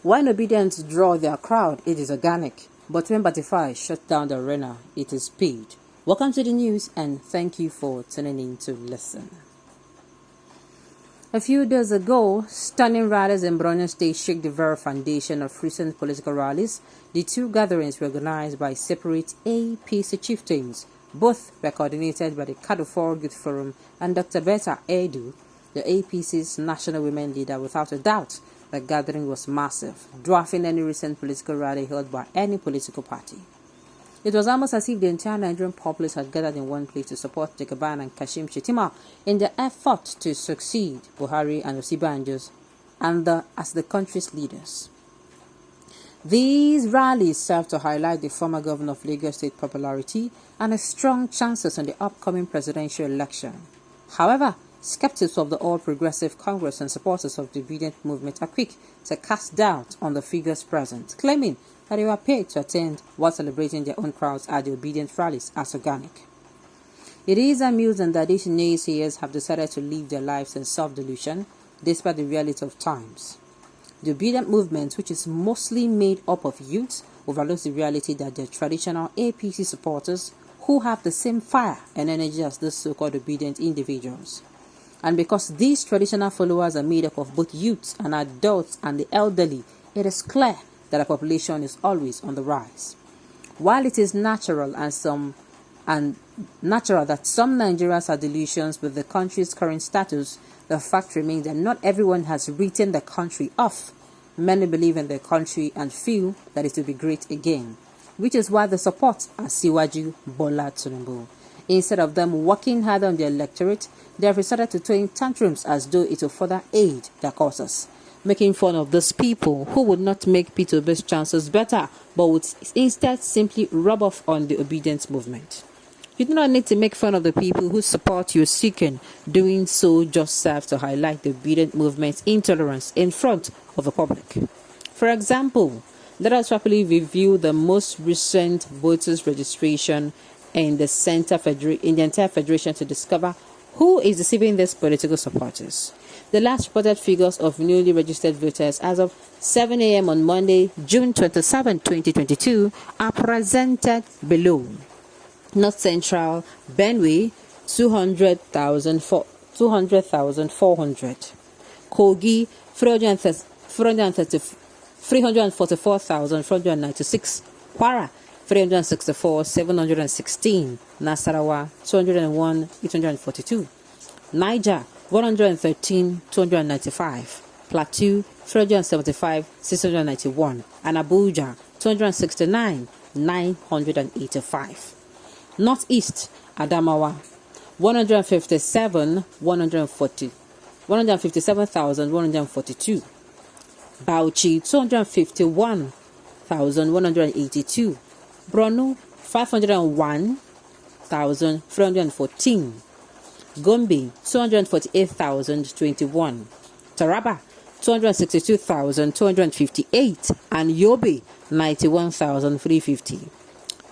When Obidients draw their crowd, it is organic. But when Batify shut down the arena, it is paid. Welcome to the news and thank you for tuning in to listen. A few days ago, stunning rallies in Borno State shook the very foundation of recent political rallies. The two gatherings were organized by separate APC chieftains. Both were coordinated by the Kadufor Youth Forum and Dr. Betta Edu, the APC's national women leader. Without a doubt, the gathering was massive, dwarfing any recent political rally held by any political party. It was almost as if the entire Nigerian populace had gathered in one place to support Jagaban and Kashim Shettima in their effort to succeed Buhari and Osibanjo as the country's leaders. These rallies serve to highlight the former governor of Lagos State popularity and his strong chances in the upcoming presidential election. However, skeptics of the All Progressive Congress and supporters of the Obedient movement are quick to cast doubt on the figures present, claiming that they were paid to attend while celebrating their own crowds at the Obedient rallies as organic. It is amusing that these naysayers have decided to live their lives in self-delusion despite the reality of times. The Obedient movement, which is mostly made up of youths, overlooks the reality that their traditional APC supporters who have the same fire and energy as these so-called obedient individuals. And because these traditional followers are made up of both youths and adults and the elderly, it is clear that the population is always on the rise. While it is natural that some Nigerians have delusions with the country's current status, the fact remains that not everyone has written the country off. Many believe in their country and feel that it will be great again, which is why they support Asiwaju Bola Tinubu. Instead of them working hard on their electorate, they have resorted to throwing tantrums as though it will further aid their causes, making fun of those people who would not make P2B's chances better, but would instead simply rub off on the Obedience movement. You do not need to make fun of the people whose support you're seeking. Doing so just serves to highlight the Obedient movement's intolerance in front of the public. For example, let us rapidly review the most recent voters' registration in the entire federation to discover who is deceiving these political supporters. The last reported figures of newly registered voters as of 7 a.m. on Monday, June 27, 2022 are presented below. North Central, Benue, 200,400. Kogi, 344,496. Kwara, 364,716. Nasarawa, 201,842. Niger, 113,295. Plateau, 375,691. And Abuja, 269,985. Northeast, Adamawa, 157,142. Bauchi, 251,182. Borno, 501,314. Gombe, 248,021. Taraba, 262,258. And Yobe, 91,350.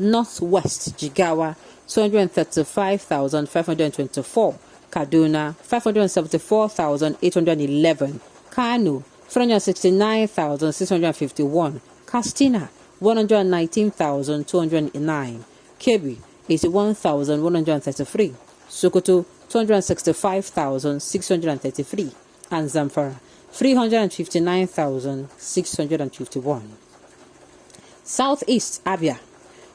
Northwest, Jigawa, 235,524. Kaduna, 574,811. Kano, 469,651. Katsina, 119,209. Kebbi, 81,133. Sokoto, 265,633. And Zamfara, 359,651. Southeast, Abia,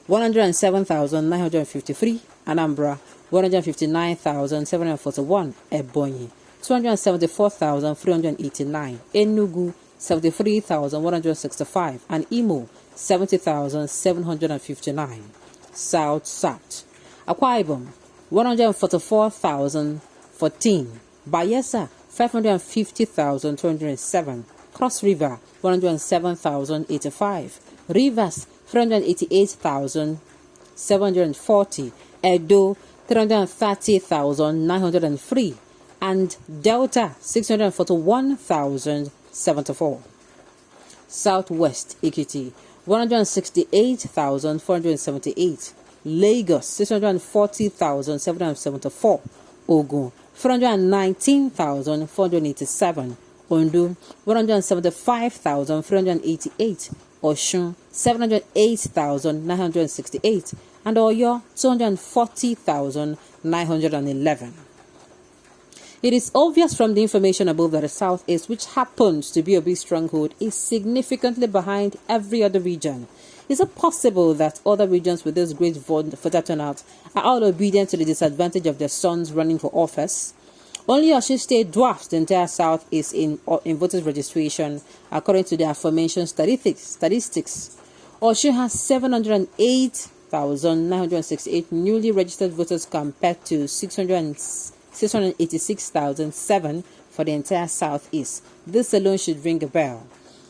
107,953. Anambra, 159,741. Ebonyi, 274,389. Enugu, 73,165. And Imo, 70,759. South. Akwa Ibom, 144,014. Bayelsa, 550,207. Cross River, 107,085. Rivers, 388,740. Edo, 330,903. And Delta, 641,074. Southwest Ekiti, 168,478. Lagos, 640,774. Ogun, 419,487. Ondo 175,388, Osun 708,968, and Oyo 240,911. It is obvious from the information above that the Southeast, which happens to be a big stronghold, is significantly behind every other region. Is it possible that other regions with this great voter turnout are all obedient to the disadvantage of their sons running for office? Only Osun State dwarfs the entire Southeast in voters registration, according to the aforementioned statistics. Osun has 708,968 newly registered voters compared to 686,007 for the entire Southeast. This alone should ring a bell.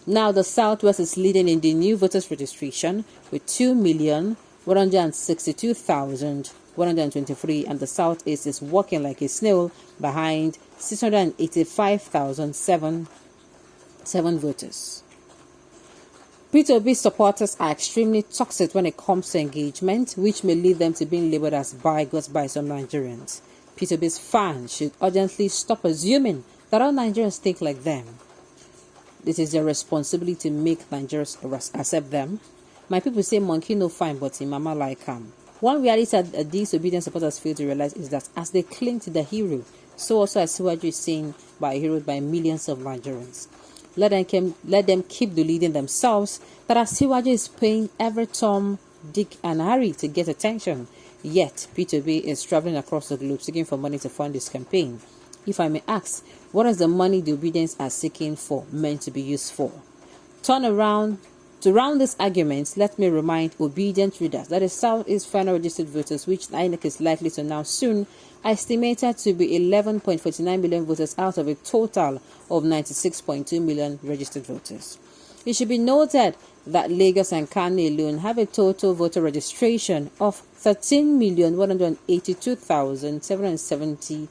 Now, the Southwest is leading in the new voters registration with 2,162,123, and the Southeast is walking like a snail behind 685,007 voters. Peter Obi's supporters are extremely toxic when it comes to engagement, which may lead them to being labeled as bigots by some Nigerians. Peter Obi's fans should urgently stop assuming that all Nigerians think like them. It is their responsibility to make Nigerians accept them. My people say monkey no fine, but in mama like him. One reality that these obedient supporters fail to realize is that as they cling to the hero, so also Asiwaju is seen by a hero by millions of Nigerians. Let them keep believing themselves that Asiwaju is paying every Tom, Dick, and Harry to get attention. Yet, Peter Obi is traveling across the globe seeking for money to fund this campaign. If I may ask, what is the money the Obidients are seeking for meant to be used for? To round this argument, let me remind obedient readers that the Southeast final registered voters, which INEC is likely to announce soon, are estimated to be 11.49 million voters out of a total of 96.2 million registered voters. It should be noted that Lagos and Kano alone have a total voter registration of 13,182,770.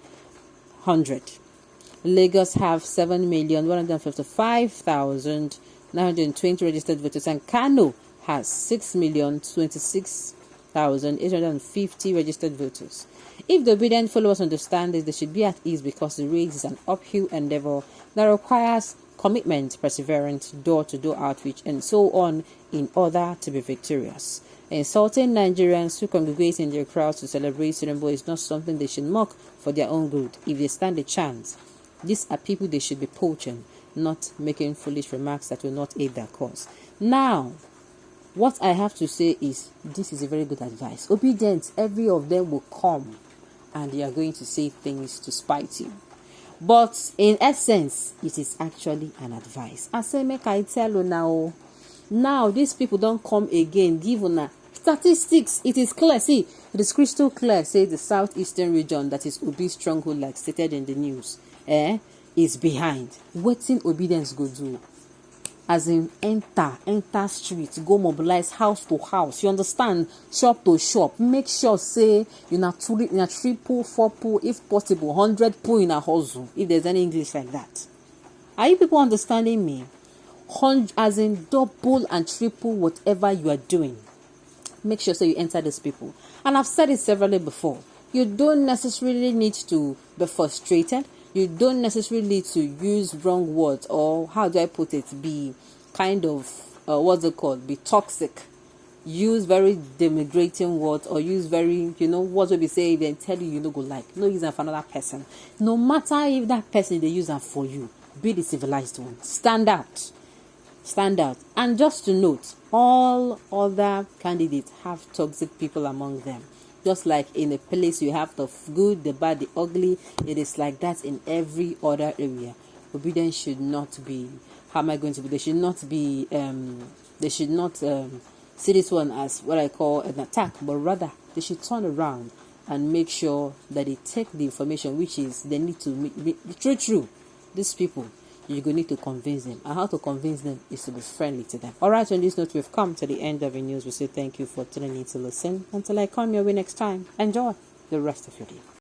Lagos have 7,155,920 registered voters, and Kano has 6,026,850 registered voters. If the obedient followers understand this, they should be at ease because the race is an uphill endeavor that requires commitment, perseverance, door-to-door outreach, and so on in order to be victorious. Insulting Nigerians who congregate in their crowds to celebrate Tinubu is not something they should mock for their own good if they stand a chance. These are people they should be poaching, not making foolish remarks that will not aid their cause. Now, what I have to say is this is a very good advice. Obedience, every of them will come and they are going to say things to spite you. But in essence, it is actually an advice. I say, make I tell you now. Now, these people don't come again. Give una statistics. It is clear. See, it is crystal clear. Say the southeastern region that is Obi's stronghold, like stated in the news, is behind. Waiting obedience go do. As in enter street, go mobilize house to house. You understand? Shop to shop. Make sure say in a triple, 4 pool, if possible, 100 pool in a hustle. If there's any English like that. Are you people understanding me? As in double and triple whatever you are doing. Make sure you enter these people. And I've said it severally before. You don't necessarily need to be frustrated. You don't necessarily need to use wrong words, or how do I put it, be kind of, be toxic. Use very denigrating words, or use very, words will be saying then tell you no go like. No use them for another person. No matter if that person they use them for you, be the civilized one. Stand out. And just to note, all other candidates have toxic people among them. Just like in a place you have the good, the bad, the ugly, it is like that in every other area. Obedience should not be, they should not see this one as what I call an attack, but rather they should turn around and make sure that they take the information, which is they need to be true. These people, you're going to need to convince them. And how to convince them is to be friendly to them. Alright, on this note, we've come to the end of the news. We say thank you for tuning in to listen. Until I come your way next time, enjoy the rest of your day.